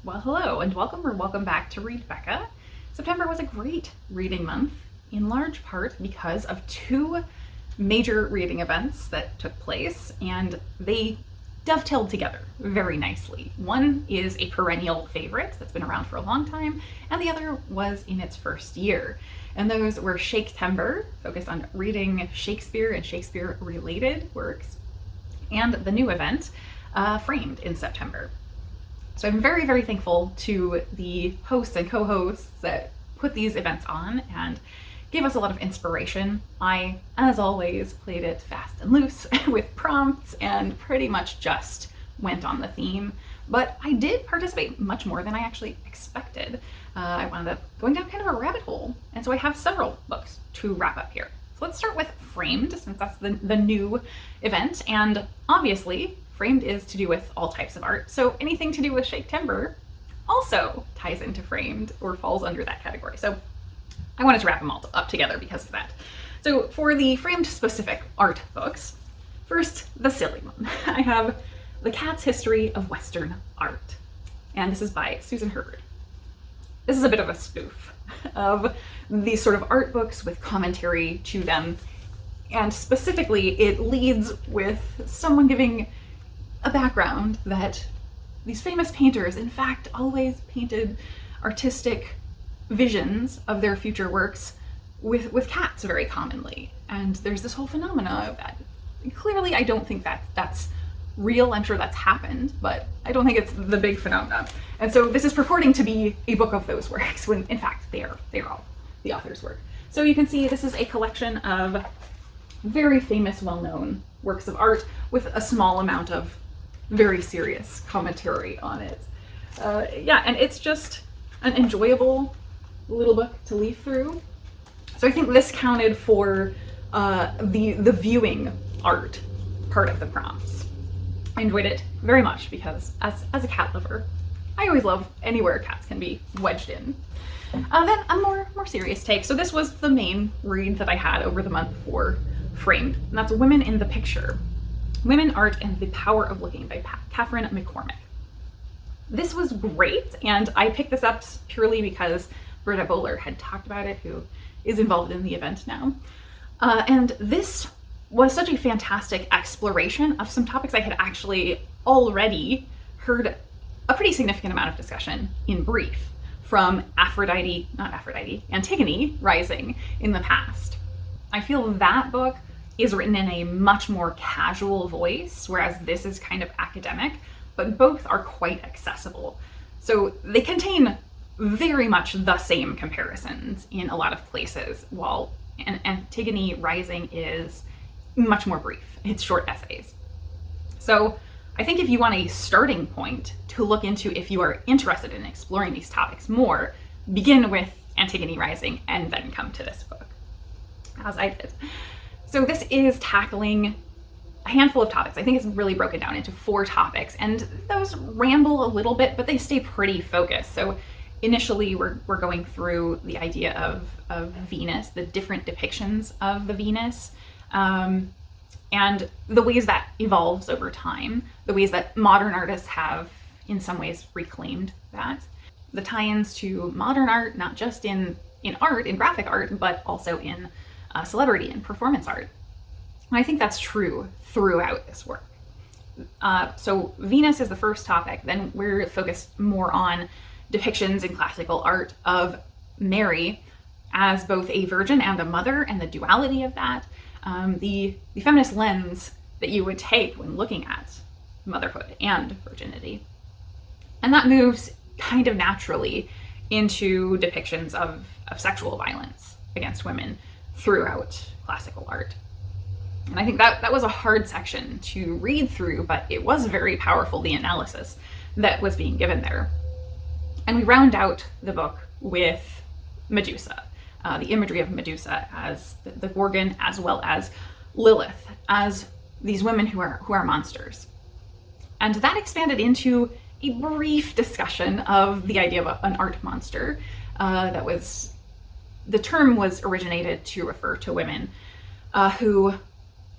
Well, hello and welcome back to Read Becca. September was a great reading month, in large part because of two major reading events that took place, and they dovetailed together very nicely. One is a perennial favorite that's been around for a long time, and the other was in its first year. And those were Shaketember, focused on reading Shakespeare and Shakespeare-related works, and the new event, Framed, in September. So I'm very, very thankful to the hosts and co-hosts that put these events on and gave us a lot of inspiration. I, as always, played it fast and loose with prompts and pretty much just went on the theme. But I did participate much more than I actually expected. I wound up going down kind of a rabbit hole, and so I have several books to wrap up here. So let's start with Framed, since that's the new event, and obviously Framed is to do with all types of art, so anything to do with Shaketember also ties into Framed or falls under that category. So I wanted to wrap them all up together because of that. So for the Framed specific art books, first, the silly one. I have The Cat's History of Western Art, and this is by Susan Herbert. This is a bit of a spoof of these sort of art books with commentary to them, and specifically it leads with someone giving a background that these famous painters, in fact, always painted artistic visions of their future works with cats very commonly. And there's this whole phenomena of that. Clearly, I don't think that that's real. I'm sure that's happened, but I don't think it's the big phenomenon. And so this is purporting to be a book of those works, when in fact they are all the author's work. So you can see this is a collection of very famous, well-known works of art with a small amount of very serious commentary on it. Yeah, and it's just an enjoyable little book to leaf through. So I think this counted for the viewing art part of the prompts. I enjoyed it very much because as a cat lover, I always love anywhere cats can be wedged in. Then a more serious take. So this was the main read that I had over the month for Framed, and that's Women in the Picture. Women, Art, and the Power of Looking by Catherine McCormick. This was great, and I picked this up purely because Britta Bowler had talked about it, who is involved in the event now. And this was such a fantastic exploration of some topics I had actually already heard a pretty significant amount of discussion in brief from Antigone Rising in the past. I feel that book is written in a much more casual voice, whereas this is kind of academic, but both are quite accessible. So they contain very much the same comparisons in a lot of places, while Antigone Rising is much more brief. It's short essays. So I think if you want a starting point to look into if you are interested in exploring these topics more, begin with Antigone Rising and then come to this book, as I did. So this is tackling a handful of topics. I think it's really broken down into 4 topics, and those ramble a little bit, but they stay pretty focused. So initially we're going through the idea of Venus, the different depictions of the Venus, and the ways that evolves over time, the ways that modern artists have in some ways reclaimed that, the tie-ins to modern art, not just in art, in graphic art, but also in celebrity and performance art. And I think that's true throughout this work. So Venus is the first topic. Then we're focused more on depictions in classical art of Mary as both a virgin and a mother, and the duality of that, the feminist lens that you would take when looking at motherhood and virginity. And that moves kind of naturally into depictions of sexual violence against women throughout classical art. And I think that was a hard section to read through, but it was very powerful, the analysis that was being given there. And we round out the book with Medusa, the imagery of Medusa as the Gorgon, as well as Lilith, as these women who are monsters. And that expanded into a brief discussion of the idea of an art monster. The term was originated to refer to women who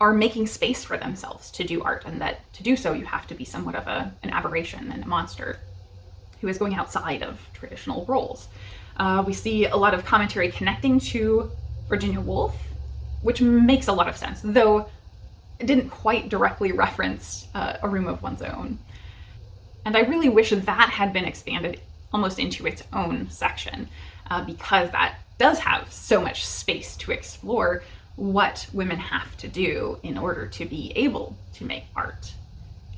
are making space for themselves to do art, and that to do so you have to be somewhat of an aberration and a monster. who is going outside of traditional roles. We see a lot of commentary connecting to Virginia Woolf, which makes a lot of sense, though it didn't quite directly reference A Room of One's Own. And I really wish that had been expanded almost into its own section, because that does have so much space to explore what women have to do in order to be able to make art,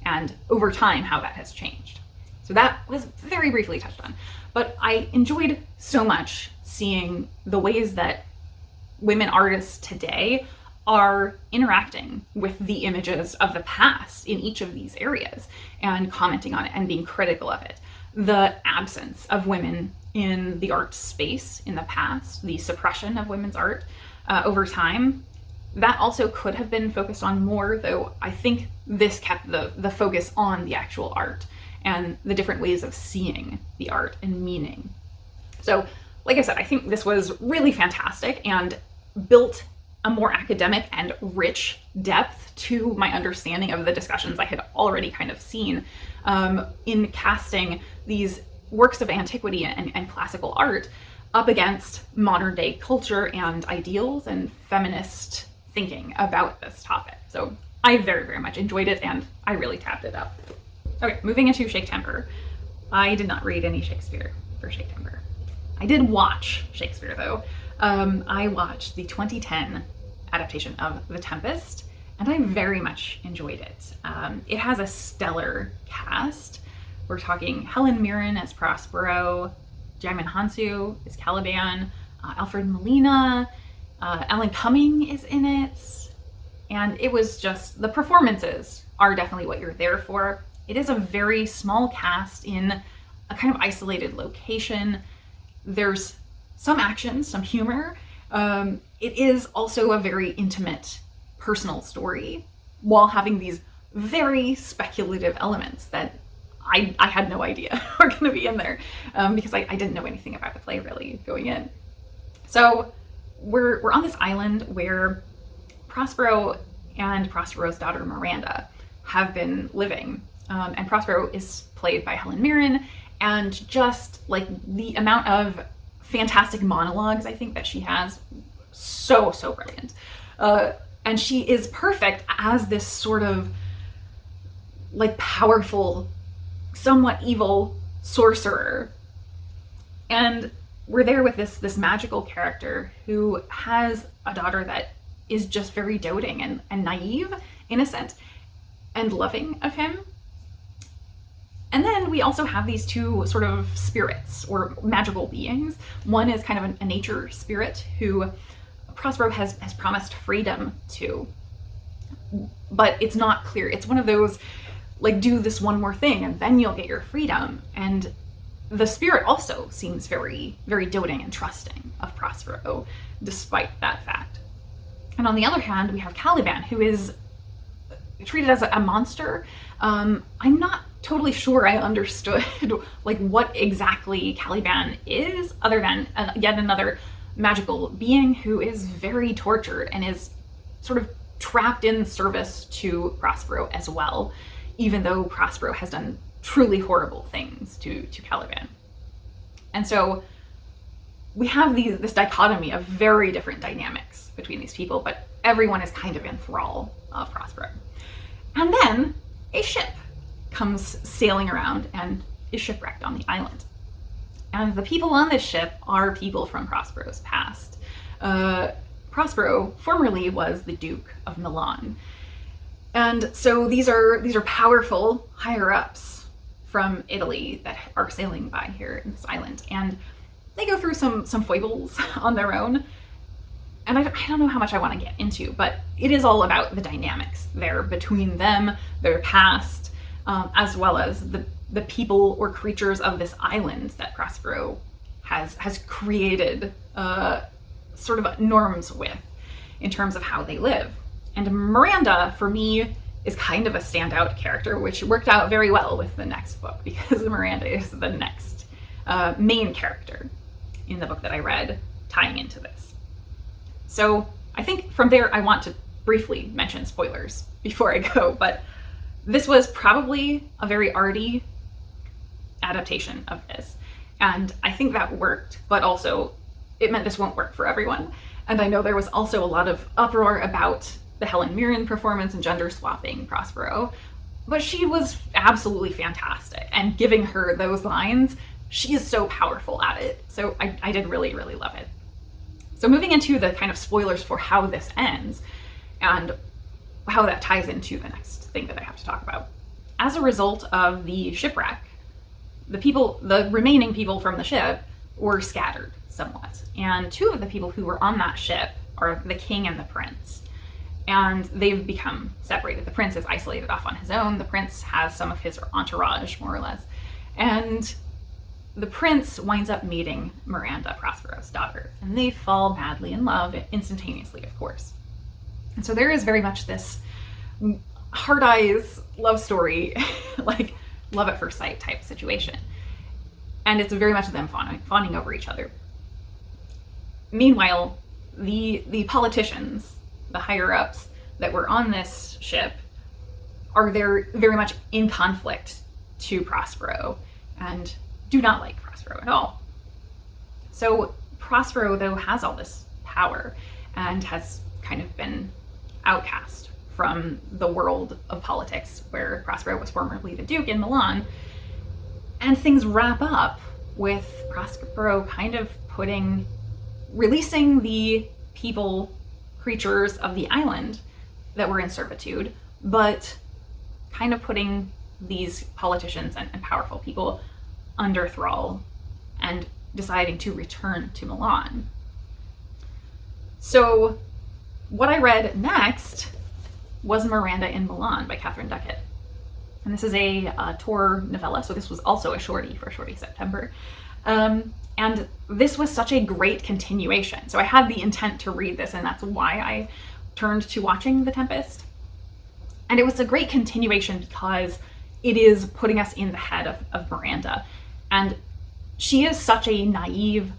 and over time how that has changed. So that was very briefly touched on, but I enjoyed so much seeing the ways that women artists today are interacting with the images of the past in each of these areas and commenting on it and being critical of it. The absence of women in the art space in the past, the suppression of women's art over time, that also could have been focused on more, though I think this kept the focus on the actual art and the different ways of seeing the art and meaning. So, like I said, I think this was really fantastic and built a more academic and rich depth to my understanding of the discussions I had already kind of seen in casting these works of antiquity and classical art up against modern day culture and ideals and feminist thinking about this topic. So I very, very much enjoyed it, and I really tapped it up. Okay, moving into Shaketember. I did not read any Shakespeare for Shaketember. I did watch Shakespeare though. I watched the 2010 adaptation of The Tempest, and I very much enjoyed it. It has a stellar cast. We're talking Helen Mirren as Prospero, Jaimin Hansu is Caliban, Alfred Molina, Alan Cumming is in it, and it was just, the performances are definitely what you're there for. It is a very small cast in a kind of isolated location. There's some action, some humor. It is also a very intimate, personal story, while having these very speculative elements that I had no idea were going to be in there, because I didn't know anything about the play really going in. So we're on this island where Prospero and Prospero's daughter Miranda have been living, and Prospero is played by Helen Mirren, and just like the amount of fantastic monologues I think that she has, so brilliant. And she is perfect as this sort of like powerful, somewhat evil sorcerer. And we're there with this magical character who has a daughter that is just very doting and naive, innocent, and loving of him. And then we also have these two sort of spirits or magical beings. One is kind of a nature spirit who Prospero has promised freedom to, but it's not clear. It's one of those, like, do this one more thing and then you'll get your freedom. And the spirit also seems very, very doting and trusting of Prospero, despite that fact. And on the other hand, we have Caliban, who is treated as a monster. I'm not totally sure I understood like what exactly Caliban is, other than yet another magical being who is very tortured and is sort of trapped in service to Prospero as well, even though Prospero has done truly horrible things to Caliban. And so we have this dichotomy of very different dynamics between these people, but everyone is kind of in thrall of Prospero. And then a ship comes sailing around and is shipwrecked on the island. And the people on this ship are people from Prospero's past. Prospero formerly was the Duke of Milan. And so these are powerful higher-ups from Italy that are sailing by here in this island. And they go through some foibles on their own. And I don't know how much I want to get into, but it is all about the dynamics there between them, their past, as well as the people or creatures of this island that Prospero has created sort of norms with in terms of how they live. And Miranda, for me, is kind of a standout character, which worked out very well with the next book, because Miranda is the next main character in the book that I read tying into this. So I think from there, I want to briefly mention spoilers before I go, but this was probably a very arty adaptation of this. And I think that worked, but also it meant this won't work for everyone. And I know there was also a lot of uproar about the Helen Mirren performance and gender swapping Prospero, but she was absolutely fantastic. And giving her those lines, she is so powerful at it. So I did really, really love it. So moving into the kind of spoilers for how this ends and how that ties into the next thing that I have to talk about. As a result of the shipwreck, the remaining people from the ship were scattered somewhat. And two of the people who were on that ship are the king and the prince. And they've become separated. The prince is isolated off on his own. The prince has some of his entourage, more or less. And the prince winds up meeting Miranda, Prospero's daughter, and they fall madly in love instantaneously, of course. And so there is very much this hard eyes love story, like love at first sight type situation. And it's very much them fawning over each other. Meanwhile, the politicians, the higher ups that were on this ship, are there very much in conflict to Prospero and do not like Prospero at all. So Prospero, though, has all this power and has kind of been outcast from the world of politics, where Prospero was formerly the Duke in Milan. And things wrap up with Prospero kind of releasing the creatures of the island that were in servitude, but kind of putting these politicians and powerful people under thrall and deciding to return to Milan. So what I read next was Miranda in Milan by Catherine Duckett. And this is a Tor novella, so this was also a shorty for Shaketember. And this was such a great continuation. So I had the intent to read this, and that's why I turned to watching The Tempest. And it was a great continuation because it is putting us in the head of Miranda. And she is such a naive,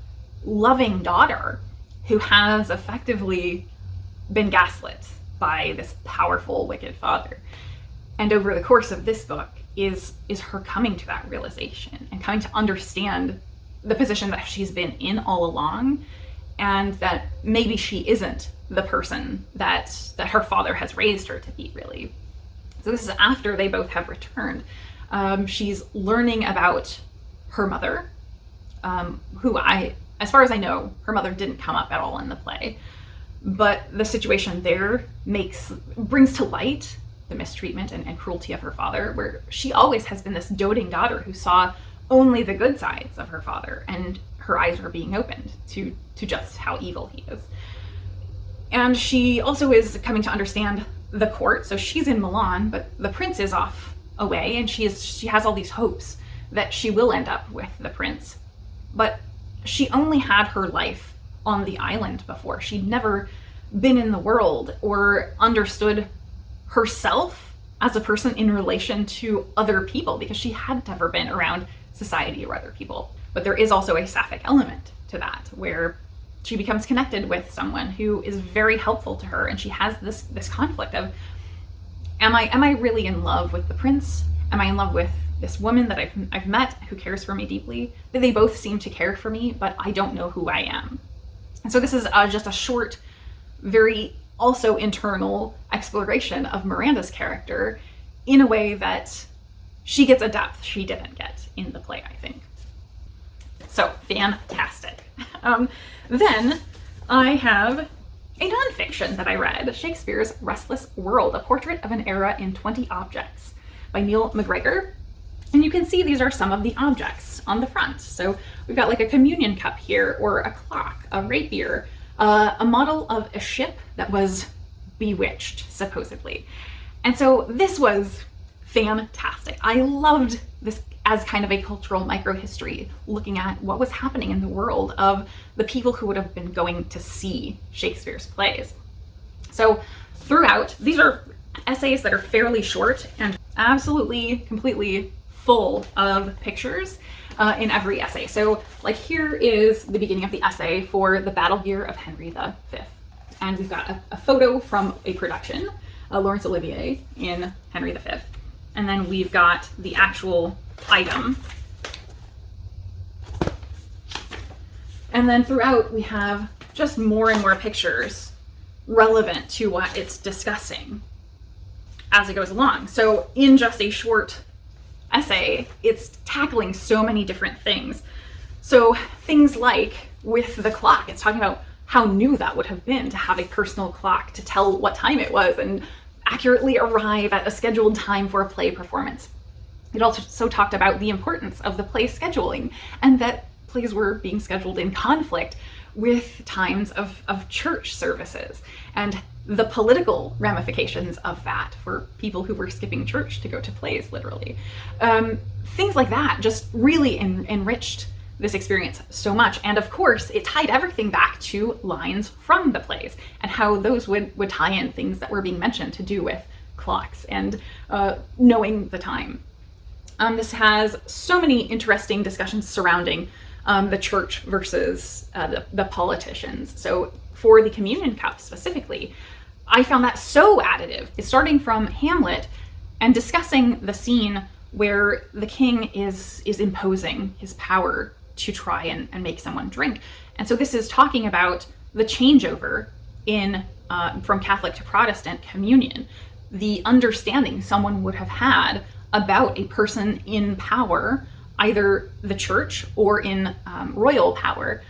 loving daughter who has effectively been gaslit by this powerful, wicked father. And over the course of this book is her coming to that realization and coming to understand the position that she's been in all along, and that maybe she isn't the person that her father has raised her to be, really. So this is after they both have returned. She's learning about her mother, who as far as I know, her mother didn't come up at all in the play, but the situation there brings to light the mistreatment and cruelty of her father, where she always has been this doting daughter who saw only the good sides of her father, and her eyes are being opened to just how evil he is. And she also is coming to understand the court. So she's in Milan, but the prince is off away, and she has all these hopes that she will end up with the prince. But she only had her life on the island before. She'd never been in the world or understood herself as a person in relation to other people, because she had never been around society or other people. But there is also a sapphic element to that, where she becomes connected with someone who is very helpful to her, and she has this conflict of, am I really in love with the prince? Am I in love with this woman that I've met who cares for me deeply? They both seem to care for me, but I don't know who I am. And so this is just a short, very also internal exploration of Miranda's character in a way that she gets a depth she didn't get in the play, I think. So fantastic. Then I have a nonfiction that I read, Shakespeare's Restless World, A Portrait of an Era in 20 Objects by Neil McGregor. And you can see these are some of the objects on the front. So we've got like a communion cup here, or a clock, a rapier, a model of a ship that was bewitched, supposedly. And so this was fantastic. I loved this as kind of a cultural microhistory, looking at what was happening in the world of the people who would have been going to see Shakespeare's plays. So throughout, these are essays that are fairly short and absolutely, completely full of pictures in every essay. So like here is the beginning of the essay for the battle gear of Henry V. And we've got a photo from a production, Laurence Olivier in Henry V. And then we've got the actual item And then throughout, we have just more and more pictures relevant to what it's discussing as it goes along. So in just a short essay, it's tackling so many different things. So things like with the clock, it's talking about how new that would have been to have a personal clock to tell what time it was and accurately arrive at a scheduled time for a play performance. It also talked about the importance of the play scheduling and that plays were being scheduled in conflict with times of church services and the political ramifications of that for people who were skipping church to go to plays, literally. Things like that just really enriched this experience so much. And of course, it tied everything back to lines from the plays and how those would tie in things that were being mentioned to do with clocks and knowing the time. This has so many interesting discussions surrounding the church versus the politicians. So for the communion cup specifically, I found that so additive. It's starting from Hamlet and discussing the scene where the king is imposing his power to try and make someone drink. And so this is talking about the changeover in from Catholic to Protestant communion, the understanding someone would have had about a person in power, either the church or in royal power,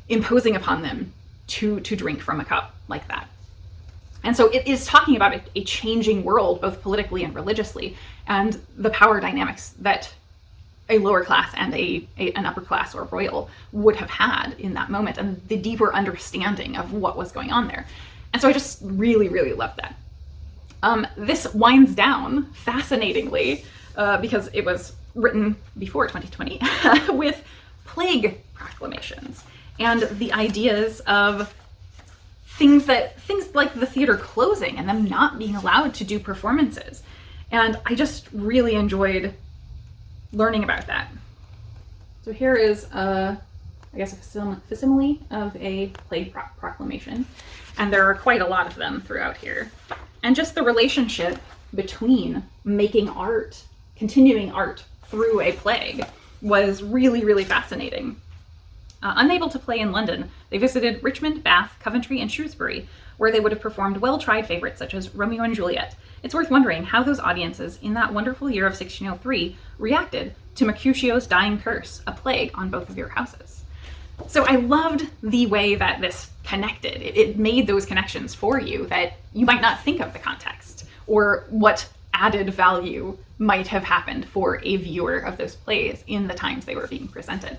imposing upon them to drink from a cup like that. And so it is talking about a changing world, both politically and religiously, and the power dynamics that a lower class and an upper class or royal would have had in that moment, and the deeper understanding of what was going on there. And so I just really, really loved that. This winds down fascinatingly, because it was written before 2020, with plague proclamations and the ideas of things like the theater closing and them not being allowed to do performances. And I just really enjoyed learning about that. So here is I guess a facsimile of a plague proclamation, and there are quite a lot of them throughout here. And just the relationship between making art, continuing art through a plague, was really, really fascinating. Unable to play in London, they visited Richmond, Bath, Coventry, and Shrewsbury, where they would have performed well-tried favorites such as Romeo and Juliet. It's worth wondering how those audiences in that wonderful year of 1603 reacted to Mercutio's dying curse, a plague on both of your houses. So I loved the way that this connected. It made those connections for you that you might not think of the context or what added value might have happened for a viewer of those plays in the times they were being presented.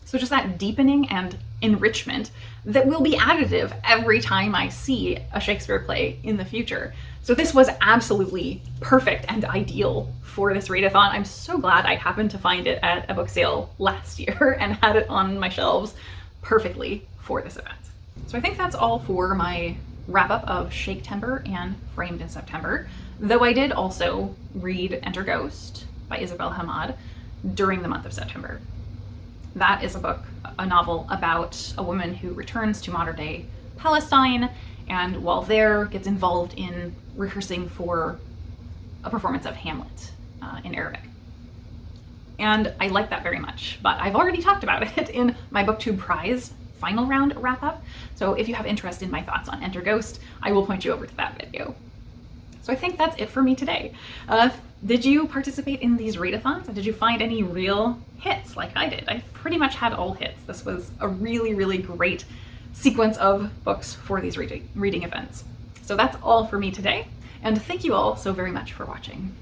So just that deepening and enrichment that will be additive every time I see a Shakespeare play in the future. So this was absolutely perfect and ideal for this readathon. I'm so glad I happened to find it at a book sale last year and had it on my shelves perfectly for this event. So I think that's all for my wrap up of Shaketember and Framed in September, though I did also read Enter Ghost by Isabel Hamad during the month of September. That is a book, a novel about a woman who returns to modern day Palestine, and while there gets involved in rehearsing for a performance of Hamlet in Arabic. And I like that very much, but I've already talked about it in my BookTube Prize final round wrap up. So if you have interest in my thoughts on Enter Ghost, I will point you over to that video. So I think that's it for me today. Did you participate in these readathons? And did you find any real hits like I did? I pretty much had all hits. This was a really, really great sequence of books for these reading events. So that's all for me today. And thank you all so very much for watching.